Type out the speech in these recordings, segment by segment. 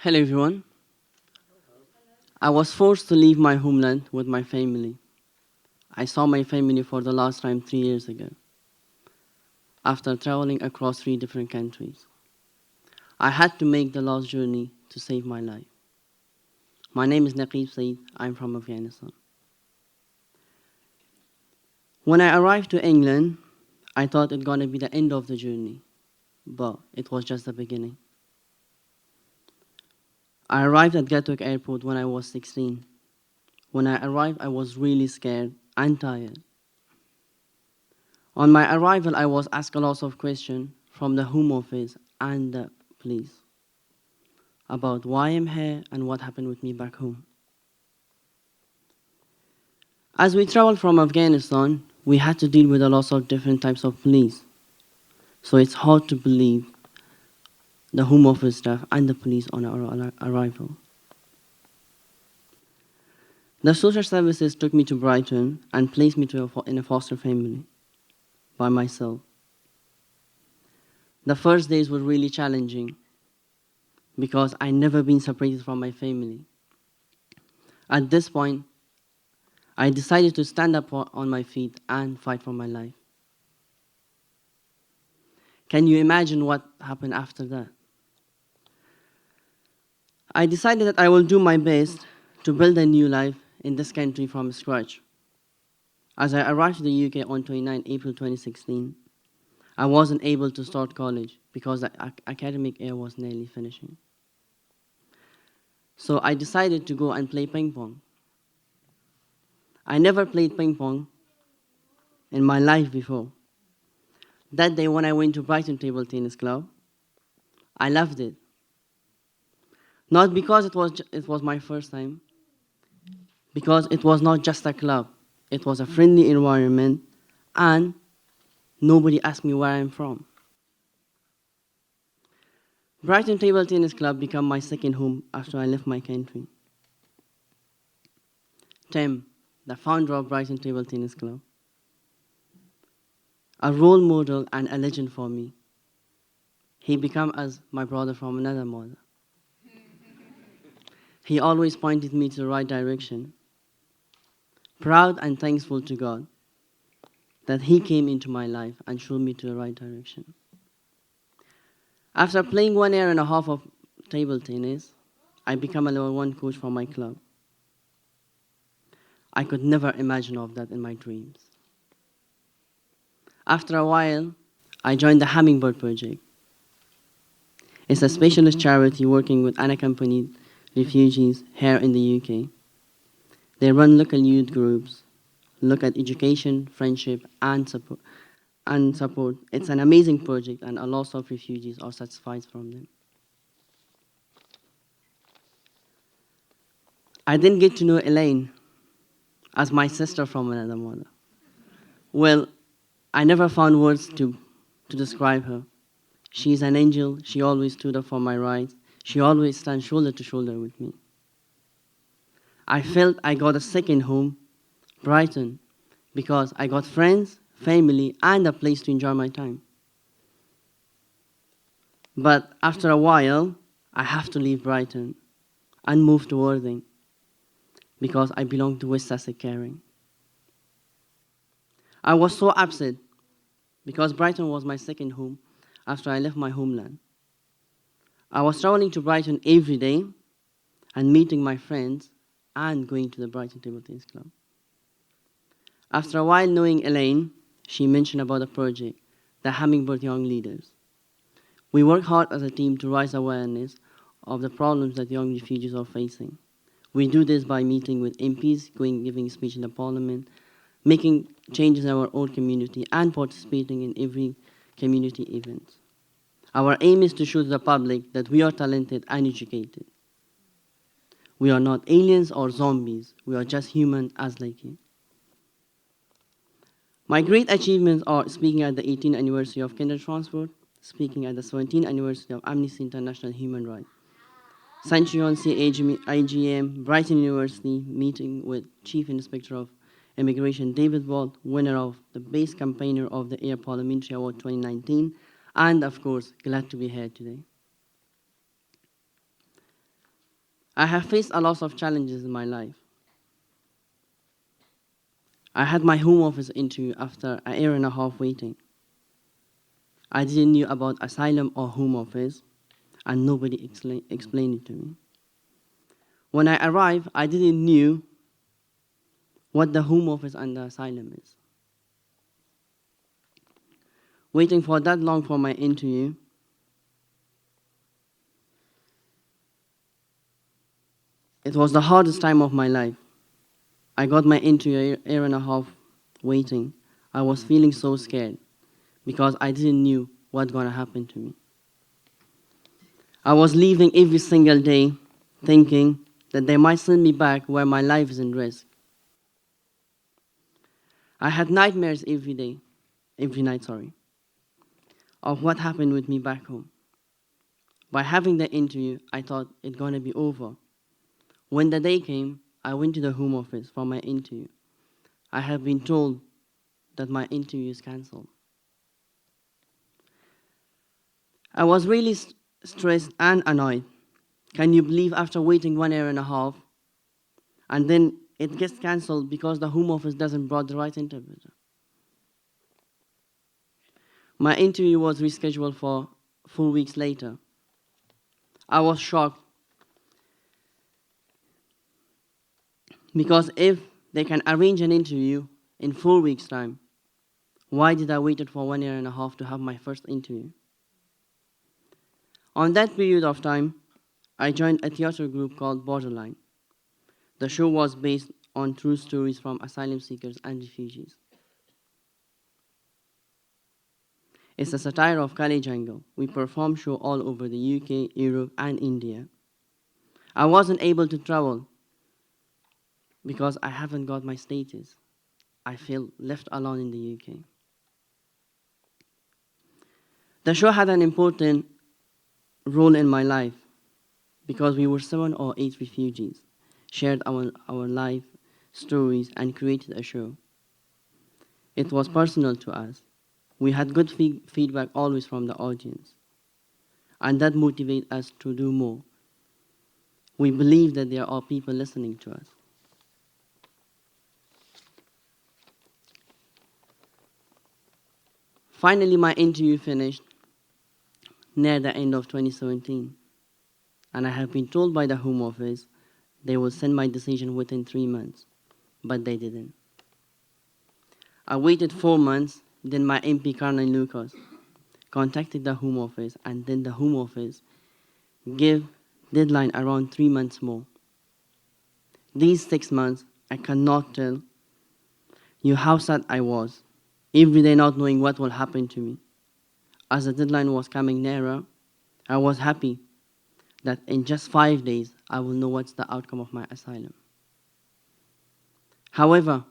Hello everyone. I was forced to leave my homeland with my family. I saw my family for the last time 3 years ago, after traveling across 3 different countries. I had to make the last journey to save my life. My name is Naqib Saeed. I'm from Afghanistan. When I arrived to England, I thought it gonna be the end of the journey, but it was just the beginning. I arrived at Gatwick Airport when I was 16. When I arrived, I was really scared and tired. On my arrival, I was asked a lot of questions from the Home Office and the police about why I'm here and what happened with me back home. As we traveled from Afghanistan, we had to deal with a lot of different types of police. So it's hard to believe the Home Office staff and the police on our arrival. The social services took me to Brighton and placed me in a foster family by myself. The first days were really challenging because I'd never been separated from my family. At this point, I decided to stand up on my feet and fight for my life. Can you imagine what happened after that? I decided that I will do my best to build a new life in this country from scratch. As I arrived to the UK on 29 April 2016, I wasn't able to start college because the academic year was nearly finishing. So I decided to go and play ping pong. I never played ping pong in my life before. That day when I went to Brighton Table Tennis Club, I loved it. Not because it was my first time, because it was not just a club. It was a friendly environment, and nobody asked me where I'm from. Brighton Table Tennis Club became my second home after I left my country. Tim, the founder of Brighton Table Tennis Club, a role model and a legend for me. He became as my brother from another mother. He always pointed me to the right direction. Proud and thankful to God that He came into my life and showed me to the right direction. After playing 1 year and a half of table tennis, I became a level 1 coach for my club. I could never imagine of that in my dreams. After a while, I joined the Hummingbird Project. It's a specialist charity working with unaccompanied refugees here in the UK. They run local youth groups, look at education, friendship, and support. It's an amazing project, and a lot of refugees are satisfied from them. I didn't get to know Elaine as my sister from another mother. Well, I never found words to describe her. She's an angel. She always stood up for my rights. She always stands shoulder to shoulder with me. I felt I got a second home, Brighton, because I got friends, family, and a place to enjoy my time. But after a while, I have to leave Brighton and move to Worthing because I belong to West Sussex Caring. I was so upset because Brighton was my second home after I left my homeland. I was traveling to Brighton every day and meeting my friends and going to the Brighton Table Tennis Club. After a while knowing Elaine, she mentioned about a project, the Hummingbird Young Leaders. We work hard as a team to raise awareness of the problems that young refugees are facing. We do this by meeting with MPs, giving speech in the parliament, making changes in our own community, and participating in every community event. Our aim is to show to the public that we are talented and educated. We are not aliens or zombies. We are just human as like you. My great achievements are speaking at the 18th anniversary of Kinder Transport, speaking at the 17th anniversary of Amnesty International Human Rights, Saint-Jean-C IGM, Brighton University, meeting with Chief Inspector of Immigration David Walt, winner of the Best Campaigner of the Year Parliamentary Award 2019, and of course, glad to be here today. I have faced a lot of challenges in my life. I had my home office interview after an year and a half waiting. I didn't know about asylum or home office, and nobody explained it to me. When I arrived, I didn't know what the home office and the asylum is. Waiting for that long for my interview, it was the hardest time of my life. I got my interview a year and a half waiting. I was feeling so scared because I didn't know what's gonna happen to me. I was leaving every single day thinking that they might send me back where my life is in risk. I had nightmares every night, of what happened with me back home. By having the interview, I thought it's gonna be over. When the day came, I went to the home office for my interview. I have been told that my interview is cancelled. I was really stressed and annoyed. Can you believe after waiting 1 year and a half, and then it gets cancelled because the home office doesn't brought the right interpreter? My interview was rescheduled for 4 weeks later. I was shocked because if they can arrange an interview in 4 weeks' time, why did I wait for 1 year and a half to have my first interview? On that period of time, I joined a theater group called Borderline. The show was based on true stories from asylum seekers and refugees. It's a satire of Kali Jungle. We perform shows all over the UK, Europe, and India. I wasn't able to travel because I haven't got my status. I feel left alone in the UK. The show had an important role in my life because we were 7 or 8 refugees, shared our life stories, and created a show. It was personal to us. We had good feedback always from the audience, and that motivated us to do more. We believe that there are people listening to us. Finally, my interview finished near the end of 2017, and I have been told by the Home Office they will send my decision within 3 months, but they didn't. I waited 4 months, then my MP Caroline Lucas contacted the Home Office, and then the Home Office gave deadline around 3 months more. These 6 months, I cannot tell you how sad I was, every day not knowing what will happen to me. As the deadline was coming nearer, I was happy that in just 5 days, I will know what's the outcome of my asylum. However,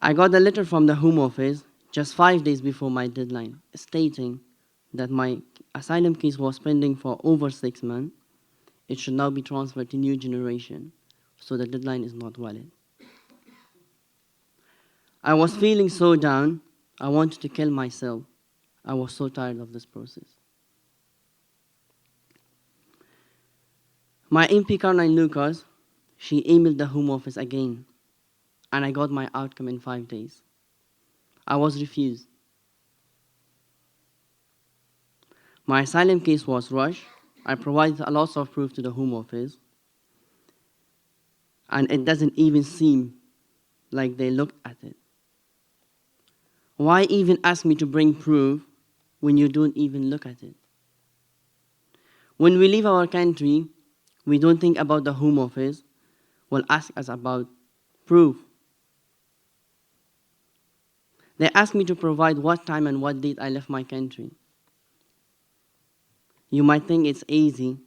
I got a letter from the Home Office just 5 days before my deadline, stating that my asylum case was pending for over 6 months. It should now be transferred to new generation, so the deadline is not valid. I was feeling so down, I wanted to kill myself. I was so tired of this process. My MP Caroline Lucas, she emailed the Home Office again, and I got my outcome in 5 days. I was refused. My asylum case was rushed. I provided a lot of proof to the Home Office, and it doesn't even seem like they looked at it. Why even ask me to bring proof when you don't even look at it? When we leave our country, we don't think about the Home Office will ask us about proof. They ask me to provide what time and what date I left my country. You might think it's easy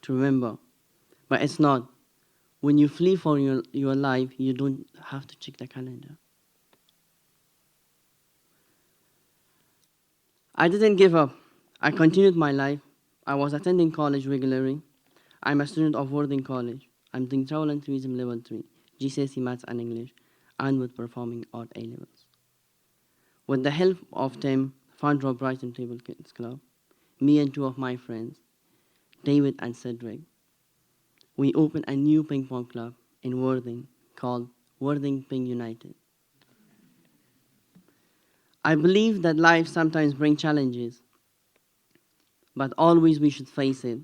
to remember, but it's not. When you flee for your life, you don't have to check the calendar. I didn't give up. I continued my life. I was attending college regularly. I'm a student of Worthing College. I'm doing Travel and Tourism Level 3, GCSE Maths and English, and with Performing Art A-Levels. With the help of Tim, founder of Brighton Table Kids Club, me and 2 of my friends, David and Cedric, we opened a new ping pong club in Worthing called Worthing Ping United. I believe that life sometimes brings challenges, but always we should face it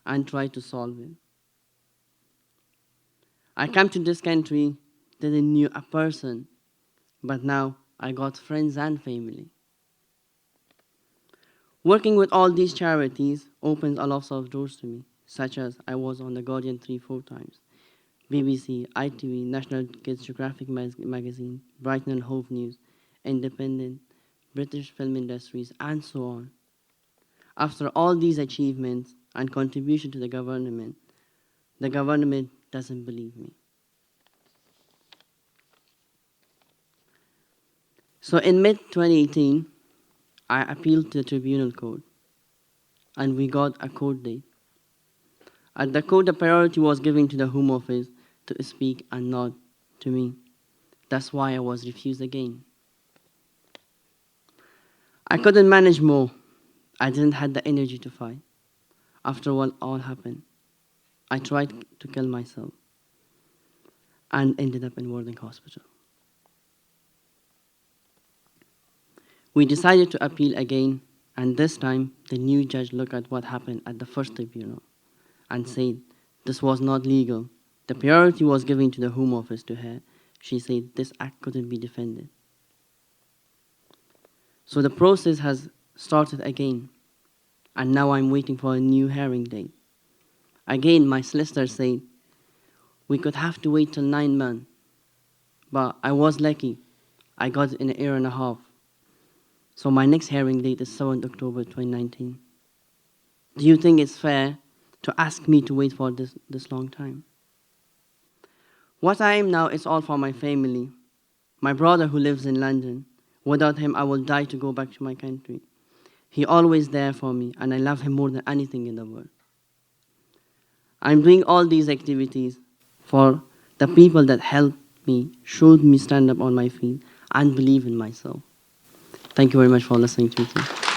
and try to solve it. I came to this country, didn't knew a person, but now I got friends and family. Working with all these charities opens a lot of doors to me, such as I was on The Guardian 3-4 times, BBC, ITV, National Kids Geographic Magazine, Brighton and Hove News, Independent, British Film Industries, and so on. After all these achievements and contribution to the government doesn't believe me. So in mid-2018, I appealed to the Tribunal Court, and we got a court date. At the court, the priority was given to the Home Office to speak and not to me. That's why I was refused again. I couldn't manage more. I didn't have the energy to fight. After what all happened, I tried to kill myself and ended up in Worthing Hospital. We decided to appeal again, and this time the new judge looked at what happened at the first tribunal and said this was not legal. The priority was given to the Home Office to her. She said this act couldn't be defended. So the process has started again, and now I'm waiting for a new hearing date. Again, my solicitor said we could have to wait till 9 months, but I was lucky. I got it in an year and a half. So my next hearing date is 7th October 2019. Do you think it's fair to ask me to wait for this long time? What I am now is all for my family. My brother who lives in London. Without him, I will die to go back to my country. He always there for me, and I love him more than anything in the world. I'm doing all these activities for the people that helped me, showed me stand up on my feet, and believe in myself. Thank you very much for listening to me.